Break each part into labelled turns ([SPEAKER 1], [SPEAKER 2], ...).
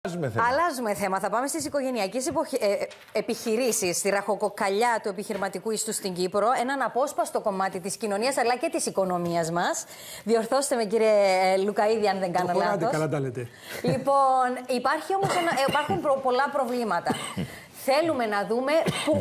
[SPEAKER 1] Αλλάζουμε θέμα. Θα πάμε στις οικογενειακές επιχειρήσεις, στη ραχοκοκαλιά του επιχειρηματικού ιστού στην Κύπρο. Έναν απόσπαστο κομμάτι της κοινωνίας αλλά και της οικονομίας μας. Διορθώστε με, κύριε Λουκαΐδη, αν δεν κάνω λάθος.
[SPEAKER 2] Καλά τα λέτε.
[SPEAKER 1] Λοιπόν, υπάρχουν πολλά προβλήματα. Θέλουμε να δούμε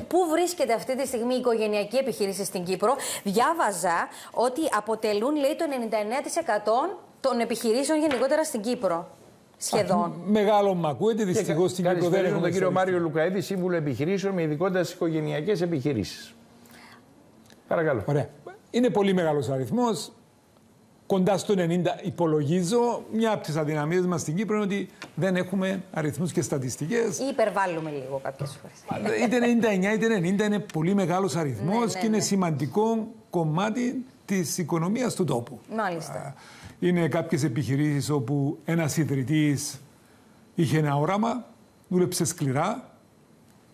[SPEAKER 1] πού βρίσκεται αυτή τη στιγμή η οικογενειακή επιχείρηση στην Κύπρο. Διάβαζα ότι αποτελούν, λέει, το 99% των επιχειρήσεων γενικότερα στην Κύπρο. Σχεδόν.
[SPEAKER 2] Μεγάλο μ' ακούετε, δυστυχώς στην Κύπρο δεν έχουμε.
[SPEAKER 3] Τον κύριο Μάριο Λουκαΐδη, σύμβουλο επιχειρήσεων με ειδικότητα στις οικογενειακές επιχειρήσεις. Παρακαλώ.
[SPEAKER 2] Ωραία. Είναι πολύ μεγάλος αριθμός. Κοντά στο 90 υπολογίζω. Μια από τις αδυναμίες μας στην Κύπρο είναι ότι δεν έχουμε αριθμούς και στατιστικές.
[SPEAKER 1] Ή υπερβάλλουμε λίγο κάποιες φορές.
[SPEAKER 2] Είτε 99 είτε 90 είναι πολύ μεγάλος αριθμός και είναι σημαντικό κομμάτι της οικονομίας του τόπου.
[SPEAKER 1] Μάλιστα.
[SPEAKER 2] Είναι κάποιες επιχειρήσεις όπου ένας ιδρυτής είχε ένα όραμα, δούλεψε σκληρά,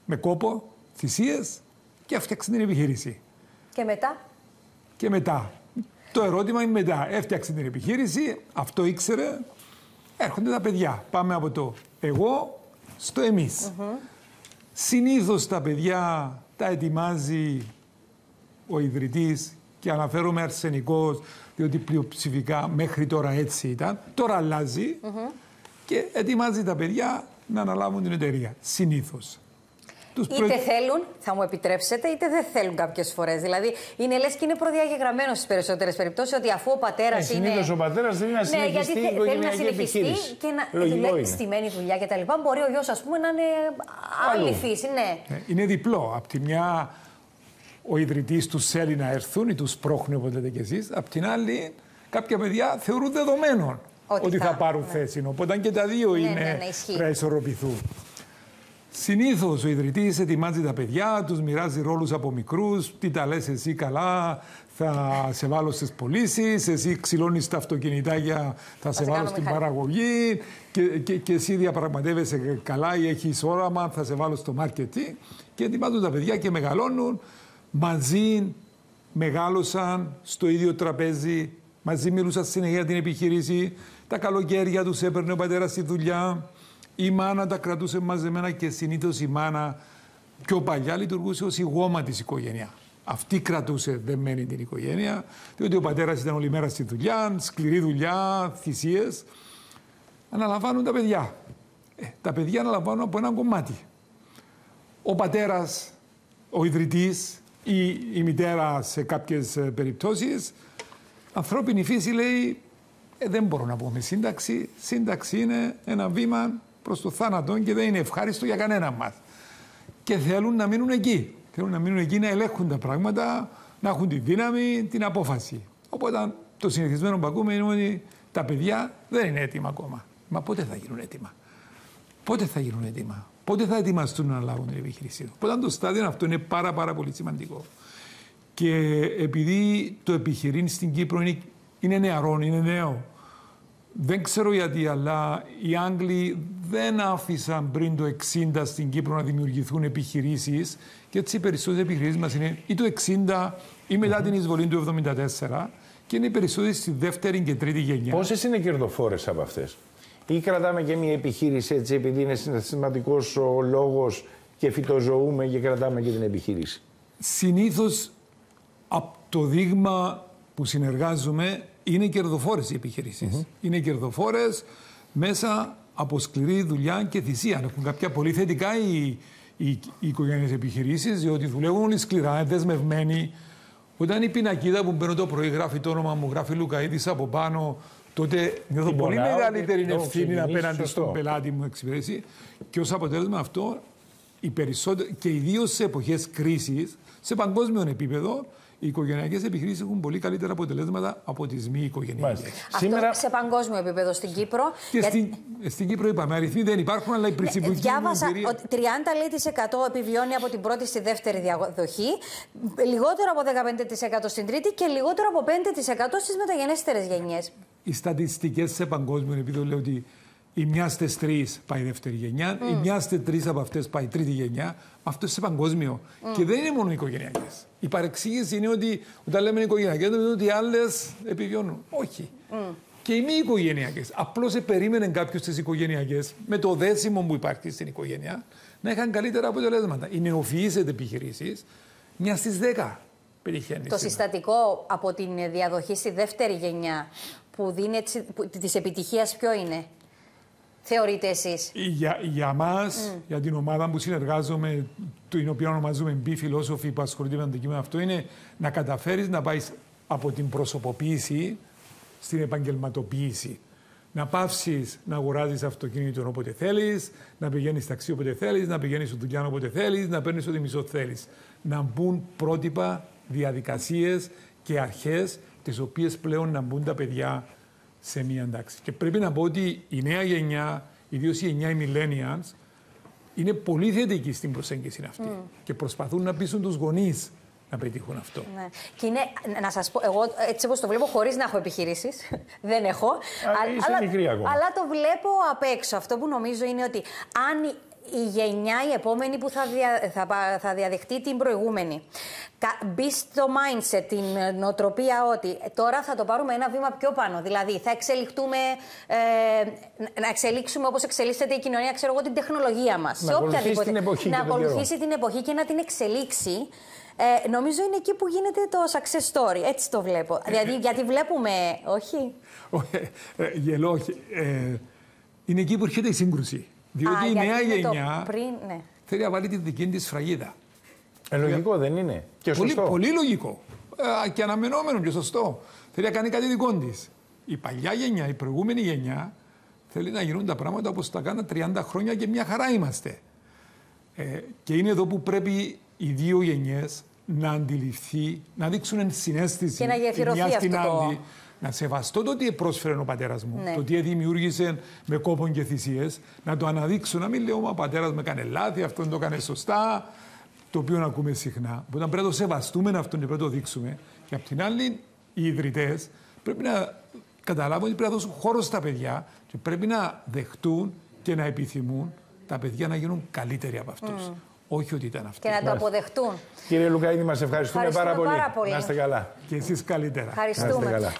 [SPEAKER 2] με κόπο, θυσίες και έφτιαξε την επιχείρηση.
[SPEAKER 1] Και μετά?
[SPEAKER 2] Και μετά. Το ερώτημα είναι μετά. Έφτιαξε την επιχείρηση, αυτό ήξερε, έρχονται τα παιδιά. Πάμε από το εγώ στο εμείς. Συνήθως τα παιδιά τα ετοιμάζει ο ιδρυτής και αναφέρομαι αρσενικός, διότι πλειοψηφικά μέχρι τώρα έτσι ήταν. Τώρα αλλάζει και ετοιμάζει τα παιδιά να αναλάβουν την εταιρεία. Συνήθως.
[SPEAKER 1] Είτε θέλουν, θα μου επιτρέψετε, είτε δεν θέλουν κάποιες φορές. Δηλαδή, είναι λες και είναι προδιαγεγραμμένο στις περισσότερες περιπτώσεις ότι αφού ο πατέρας είναι.
[SPEAKER 3] Συνήθως ο πατέρας θέλει να συνεχιστεί η οικογενειακή επιχείρηση.
[SPEAKER 1] Και να στημένη δουλειά κτλ. Μπορεί ο γιος, ας πούμε, να είναι άλλη φύση. Ναι.
[SPEAKER 2] Είναι διπλό. Απ' τη μια, ο ιδρυτής τους θέλει να έρθουν ή τους πρόχνει, όπως λέτε κι εσείς. Απ' την άλλη, κάποια παιδιά θεωρούν δεδομένο ότι θα πάρουν θέση. Οπότε και τα δύο πρέπει να ισορροπηθούν. Συνήθως ο ιδρυτής ετοιμάζει τα παιδιά, τους μοιράζει ρόλους από μικρούς. Τι τα λες εσύ καλά, θα σε βάλω στις πωλήσεις, εσύ ξυλώνεις τα αυτοκινητάκια, θα σε βάλω στην παραγωγή και εσύ διαπραγματεύεσαι καλά ή έχεις όραμα, θα σε βάλω στο marketing. Και ετοιμάζουν τα παιδιά και μεγαλώνουν. Μαζί μεγάλωσαν στο ίδιο τραπέζι, μαζί μιλούσαν συνέχεια την επιχείρηση. Τα καλοκαίρια τους έπαιρνε ο πατέρας στη δουλειά. Η μάνα τα κρατούσε μαζεμένα και συνήθως η μάνα πιο παλιά λειτουργούσε ως ηγόμα της οικογένειας. Αυτή κρατούσε δεμένη την οικογένεια, διότι ο πατέρας ήταν όλη μέρα στη δουλειά, σκληρή δουλειά, θυσίες. Αναλαμβάνουν τα παιδιά. Τα παιδιά αναλαμβάνουν από ένα κομμάτι. Ο πατέρας, ο ιδρυτής ή η μητέρα σε κάποιες περιπτώσεις, ανθρώπινη φύση λέει δεν μπορώ να πω με σύνταξη. Σύνταξη είναι ένα βήμα προς το θάνατο και δεν είναι ευχάριστο για κανέναν μας. Και θέλουν να μείνουν εκεί. Θέλουν να μείνουν εκεί, να ελέγχουν τα πράγματα, να έχουν τη δύναμη, την απόφαση. Οπότε το συνηθισμένο που ακούμε είναι ότι τα παιδιά δεν είναι έτοιμα ακόμα. Μα πότε θα γίνουν έτοιμα? Πότε θα γίνουν έτοιμα? Πότε θα ετοιμαστούν να λάβουν την επιχείρησή του? Οπότε το στάδιο αυτό είναι πάρα πολύ σημαντικό. Και επειδή το επιχειρήν στην Κύπρο είναι νεαρό, είναι νέο. Δεν ξέρω γιατί, αλλά οι Άγγλοι δεν άφησαν πριν το 60 στην Κύπρο να δημιουργηθούν επιχειρήσεις και έτσι οι περισσότερες επιχειρήσεις μας είναι ή το 60 ή μετά την εισβολή του 74 και είναι οι περισσότερες στη δεύτερη και τρίτη γενιά.
[SPEAKER 3] Πόσες είναι κερδοφόρες από αυτές? Ή κρατάμε και μια επιχείρηση έτσι επειδή είναι συναισθηματικός ο λόγος και φυτοζωούμε και κρατάμε και την επιχείρηση?
[SPEAKER 2] Συνήθως από το δείγμα που συνεργάζομαι είναι κερδοφόρες οι επιχειρήσεις. Είναι κερδοφόρες μέσα από σκληρή δουλειά και θυσία. Έχουν κάποια πολύ θετικά οι οικογένειες επιχειρήσεις, διότι δουλεύουν όλοι σκληρά, δεσμευμένοι. Όταν η πινακίδα που μπαίνω το πρωί γράφει το όνομα μου, γράφει Λουκαΐδης από πάνω, τότε νιώθω πολύ μεγαλύτερη ευθύνη απέναντι στον πελάτη μου εξυπηρέτηση. Και ως αποτέλεσμα αυτό, και ιδίως σε εποχές κρίσης, σε παγκόσμιο επίπεδο, οι οικογενειακές επιχειρήσεις έχουν πολύ καλύτερα αποτελέσματα από τις μη οικογενειακές.
[SPEAKER 1] Αυτό σε παγκόσμιο επίπεδο στην Κύπρο.
[SPEAKER 2] Και στην Κύπρο είπαμε, αριθμοί δεν υπάρχουν, αλλά η principal.
[SPEAKER 1] Διάβασα ότι 30% επιβιώνει από την πρώτη στη δεύτερη διαδοχή, λιγότερο από 15% στην τρίτη και λιγότερο από 5% στις μεταγενέστερες γενιές.
[SPEAKER 2] Οι στατιστικές σε παγκόσμιο επίπεδο λέω ότι η μια στις τρεις πάει δεύτερη γενιά, η μια στις τρεις από αυτές πάει τρίτη γενιά. Αυτό σε παγκόσμιο. Και δεν είναι μόνο οι οικογενειακές. Η παρεξήγηση είναι ότι όταν λέμε οικογενειακές, νομίζουμε ότι οι άλλες επιβιώνουν. Όχι. και οι μη οικογενειακές. Απλώς περίμενε κάποιος τις οικογενειακές, με το δέσιμο που υπάρχει στην οικογένεια, να είχαν καλύτερα αποτελέσματα. Οι νεοφυείς επιχειρήσεις, μια στις 10 πετυχαίνει. Το
[SPEAKER 1] συστατικό από την διαδοχή στη δεύτερη γενιά που δίνει της επιτυχίας ποιο είναι, θεωρείτε εσείς?
[SPEAKER 2] Για μας, για την ομάδα που συνεργάζομαι, την οποία ονομάζουμε B Philosophy, που ασχολείται με το αντικείμενο αυτό, είναι να καταφέρεις να πάει από την προσωποποίηση στην επαγγελματοποίηση. Να πάυσεις να αγοράζεις αυτοκίνητο όποτε θέλεις, να πηγαίνεις ταξί όποτε θέλεις, να πηγαίνεις στη δουλειά όποτε θέλεις, να παίρνεις ό,τι μισό θέλεις. Να μπουν πρότυπα, διαδικασίες και αρχές, τις οποίες πλέον να μπουν τα παιδιά σε μία τάξη. Και πρέπει να πω ότι η νέα γενιά, ιδίως η γενιά οι millennials, είναι πολύ θετική στην προσέγγιση αυτή και προσπαθούν να πείσουν τους γονείς να πετύχουν αυτό.
[SPEAKER 1] Ναι. Και είναι, να σας πω, εγώ έτσι όπως το βλέπω, χωρίς να έχω επιχειρήσεις, δεν έχω, αλλά το βλέπω απ' έξω. Αυτό που νομίζω είναι ότι αν η γενιά, η επόμενη που θα διαδεχτεί την προηγούμενη, μπει στο mindset, την νοοτροπία ότι τώρα θα το πάρουμε ένα βήμα πιο πάνω. Δηλαδή θα εξελιχτούμε, να εξελίξουμε όπως εξελίσσεται η κοινωνία, ξέρω εγώ, την τεχνολογία μας.
[SPEAKER 3] Να ακολουθήσει την εποχή.
[SPEAKER 1] Να ακολουθήσει την εποχή και να την εξελίξει. Νομίζω είναι εκεί που γίνεται το success story. Έτσι το βλέπω. Δηλαδή, γιατί βλέπουμε, όχι.
[SPEAKER 2] Γελώ, όχι. Είναι εκεί που έρχεται η σύγκρουση. Διότι η νέα γενιά θέλει να βάλει τη δική της σφραγίδα.
[SPEAKER 3] Λογικό δεν είναι? Και σωστό.
[SPEAKER 2] Πολύ λογικό. Και αναμενόμενο και σωστό. Θέλει να κάνει κάτι δικό της. Η παλιά γενιά, η προηγούμενη γενιά, θέλει να γίνουν τα πράγματα όπως τα κάναν 30 χρόνια και μια χαρά είμαστε. Και είναι εδώ που πρέπει οι δύο γενιές να αντιληφθεί, να δείξουν συναίσθηση
[SPEAKER 1] και να γεφυρωθεί
[SPEAKER 2] στην άλλη. Να σεβαστώ το τι πρόσφερε ο πατέρας μου, το τι δημιούργησε με κόπον και θυσίες, να το αναδείξω, να μην λέω ο πατέρας με έκανε λάθη, αυτόν το έκανε σωστά, το οποίο να ακούμε συχνά. Οπότε πρέπει να το σεβαστούμε αυτόν και πρέπει να το δείξουμε. Και απ' την άλλη, οι ιδρυτές πρέπει να καταλάβουν ότι πρέπει να δώσουν χώρο στα παιδιά και πρέπει να δεχτούν και να επιθυμούν τα παιδιά να γίνουν καλύτεροι από αυτούς. Όχι ότι ήταν αυτοί.
[SPEAKER 1] Και να το αποδεχτούν.
[SPEAKER 3] Κύριε Λουκαίδη, μας ευχαριστούμε πάρα πολύ. Να είστε καλά.
[SPEAKER 2] Και εσείς καλύτερα.
[SPEAKER 1] Ευχαριστούμε.